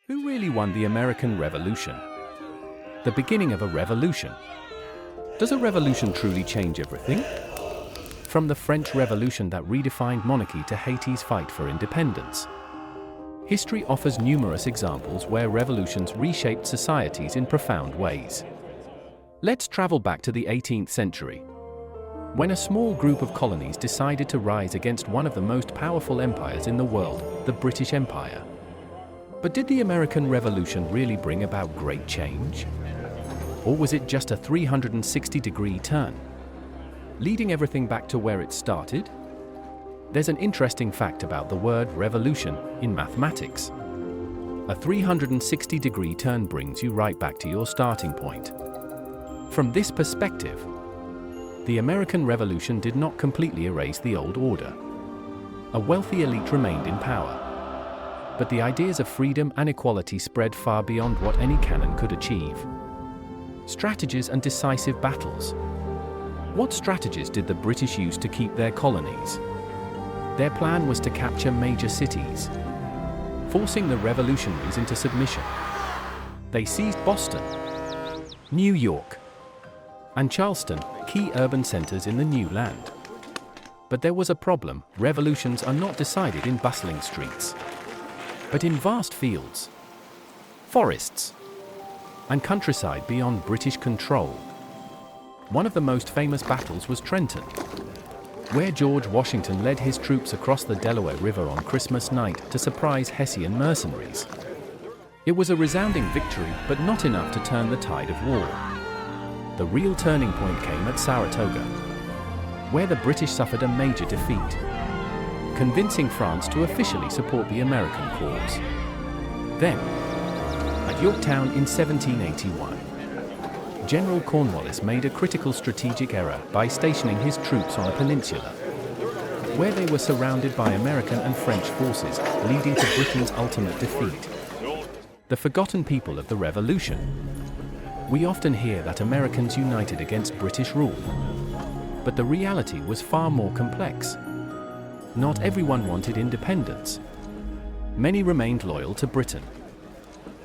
Who really won the American Revolution? The beginning of a revolution. Does a revolution truly change everything? From the French Revolution that redefined monarchy to Haiti's fight for independence. History offers numerous examples where revolutions reshaped societies in profound ways. Let's travel back to the 18th century, when a small group of colonies decided to rise against one of the most powerful empires in the world, the British Empire. But did the American Revolution really bring about great change? Or was it just a 360-degree turn, leading everything back to where it started? There's an interesting fact about the word revolution in mathematics. A 360-degree turn brings you right back to your starting point. From this perspective, the American Revolution did not completely erase the old order. A wealthy elite remained in power, but the ideas of freedom and equality spread far beyond what any cannon could achieve. Strategies and decisive battles. What strategies did the British use to keep their colonies? Their plan was to capture major cities, forcing the revolutionaries into submission. They seized Boston, New York, and Charleston, key urban centers in the new land. But there was a problem. Revolutions are not decided in bustling streets, but in vast fields, forests, and countryside beyond British control. One of the most famous battles was Trenton, where George Washington led his troops across the Delaware River on Christmas night to surprise Hessian mercenaries. It was a resounding victory, but not enough to turn the tide of war. The real turning point came at Saratoga, where the British suffered a major defeat, convincing France to officially support the American cause. Then, at Yorktown in 1781, General Cornwallis made a critical strategic error by stationing his troops on a peninsula, where they were surrounded by American and French forces, leading to Britain's ultimate defeat. The forgotten people of the Revolution. We often hear that Americans united against British rule, but the reality was far more complex. Not everyone wanted independence. Many remained loyal to Britain,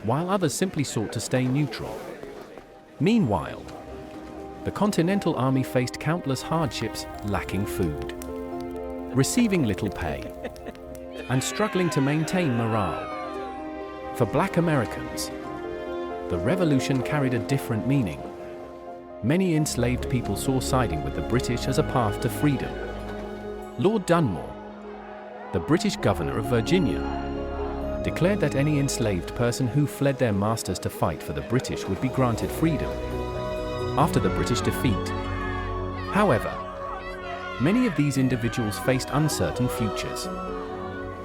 while others simply sought to stay neutral. Meanwhile, the Continental Army faced countless hardships, lacking food, receiving little pay, and struggling to maintain morale. For Black Americans, the Revolution carried a different meaning. Many enslaved people saw siding with the British as a path to freedom. Lord Dunmore, the British governor of Virginia, declared that any enslaved person who fled their masters to fight for the British would be granted freedom after the British defeat. However, many of these individuals faced uncertain futures.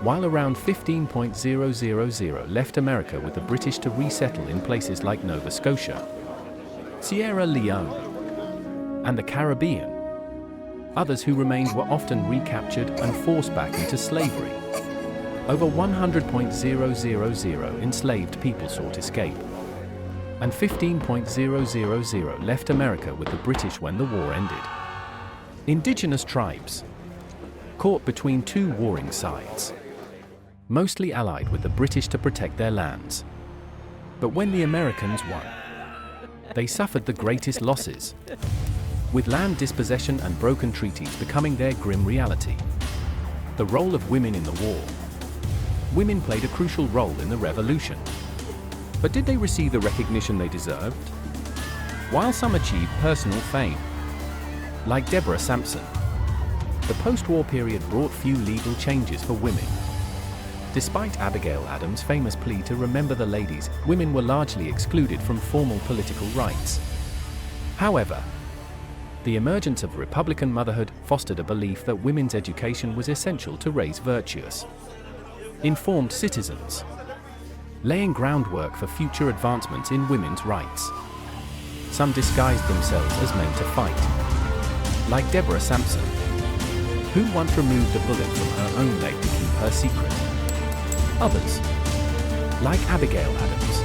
While around 15,000 left America with the British to resettle in places like Nova Scotia, Sierra Leone, and the Caribbean, others who remained were often recaptured and forced back into slavery. Over 100,000 enslaved people sought escape, and 15,000 left America with the British when the war ended. Indigenous tribes, caught between two warring sides, mostly allied with the British to protect their lands. But when the Americans won, they suffered the greatest losses, with land dispossession and broken treaties becoming their grim reality. The role of women in the war. Women played a crucial role in the Revolution. But did they receive the recognition they deserved? While some achieved personal fame, like Deborah Sampson, the post-war period brought few legal changes for women. Despite Abigail Adams' famous plea to remember the ladies, women were largely excluded from formal political rights. However, the emergence of Republican motherhood fostered a belief that women's education was essential to raise virtuous, informed citizens, laying groundwork for future advancements in women's rights. Some disguised themselves as men to fight, like Deborah Sampson, who once removed a bullet from her own leg to keep her secret. Others, like Abigail Adams,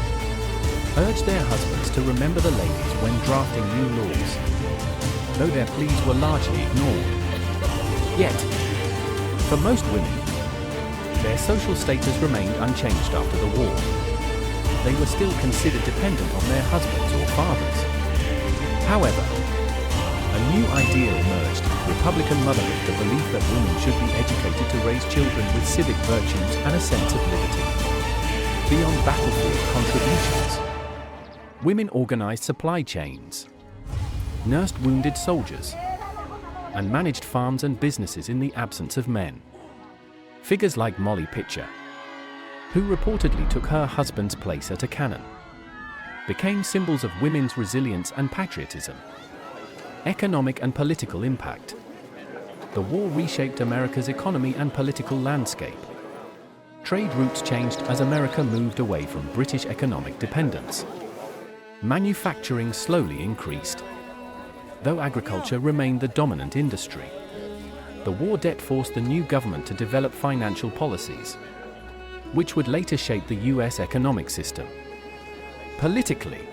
urged their husbands to remember the ladies when drafting new laws, though their pleas were largely ignored. Yet, for most women, their social status remained unchanged after the war. they were still considered dependent on their husbands or fathers. However, a new idea emerged, Republican motherhood, the belief that women should be educated to raise children with civic virtues and a sense of liberty. Beyond battlefield contributions, women organized supply chains, nursed wounded soldiers, and managed farms and businesses in the absence of men. Figures like Molly Pitcher, who reportedly took her husband's place at a cannon, became symbols of women's resilience and patriotism. Economic and political impact. The war reshaped America's economy and political landscape. Trade routes changed as America moved away from British economic dependence. Manufacturing slowly increased, though agriculture remained the dominant industry. The war debt forced the new government to develop financial policies, which would later shape the US economic system. Politically,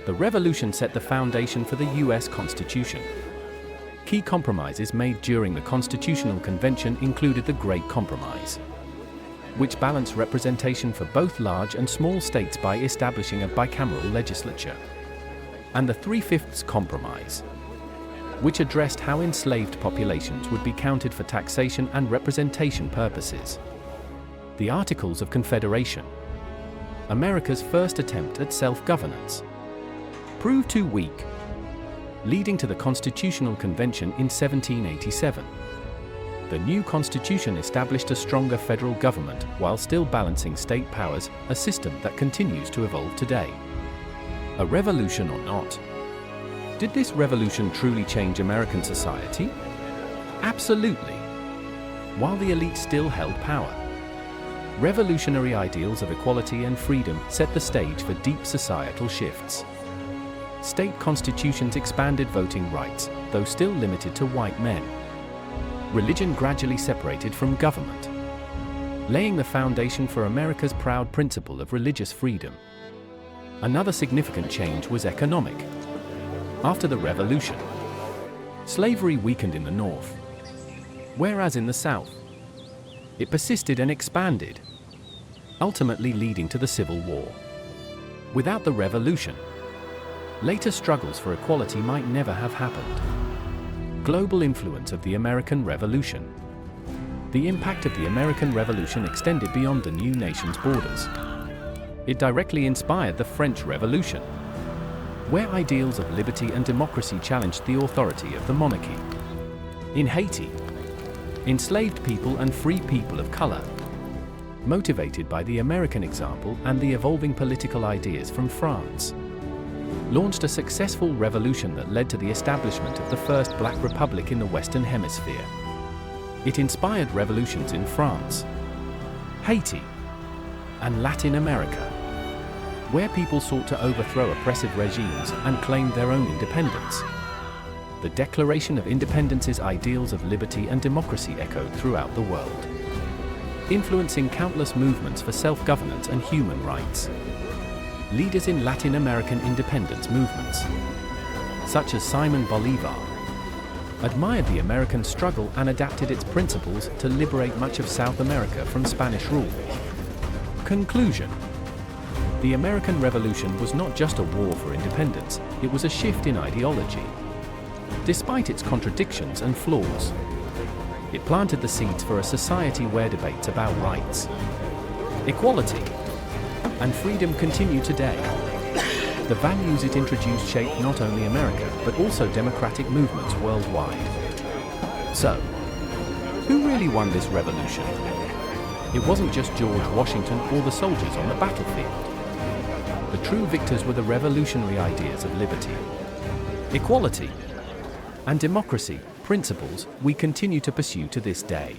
the revolution set the foundation for the US Constitution. Key compromises made during the Constitutional Convention included the Great Compromise, which balanced representation for both large and small states by establishing a bicameral legislature, and the Three-Fifths Compromise, which addressed how enslaved populations would be counted for taxation and representation purposes. The Articles of Confederation, America's first attempt at self-governance, proved too weak, leading to the Constitutional Convention in 1787. The new Constitution established a stronger federal government while still balancing state powers, a system that continues to evolve today. A revolution or not? Did this revolution truly change American society? Absolutely. While the elite still held power, revolutionary ideals of equality and freedom set the stage for deep societal shifts. State constitutions expanded voting rights, though still limited to white men. Religion gradually separated from government, laying the foundation for America's proud principle of religious freedom. Another significant change was economic. After the Revolution, slavery weakened in the North, whereas in the South, it persisted and expanded, ultimately leading to the Civil War. Without the Revolution, later struggles for equality might never have happened. Global influence of the American Revolution. The impact of the American Revolution extended beyond the new nation's borders. It directly inspired the French Revolution, where ideals of liberty and democracy challenged the authority of the monarchy. In Haiti, enslaved people and free people of color, motivated by the American example and the evolving political ideas from France, launched a successful revolution that led to the establishment of the first Black Republic in the Western Hemisphere. It inspired revolutions in France, Haiti, and Latin America, where people sought to overthrow oppressive regimes and claim their own independence. The Declaration of Independence's ideals of liberty and democracy echoed throughout the world, influencing countless movements for self-governance and human rights. Leaders in Latin American independence movements, such as Simon Bolivar, admired the American struggle and adapted its principles to liberate much of South America from Spanish rule. Conclusion: the American Revolution was not just a war for independence, it was a shift in ideology. Despite its contradictions and flaws, it planted the seeds for a society where debates about rights, equality, and freedom continue today. The values it introduced shaped not only America, but also democratic movements worldwide. So, who really won this revolution? It wasn't just George Washington or the soldiers on the battlefield. The true victors were the revolutionary ideas of liberty, equality, and democracy, principles we continue to pursue to this day.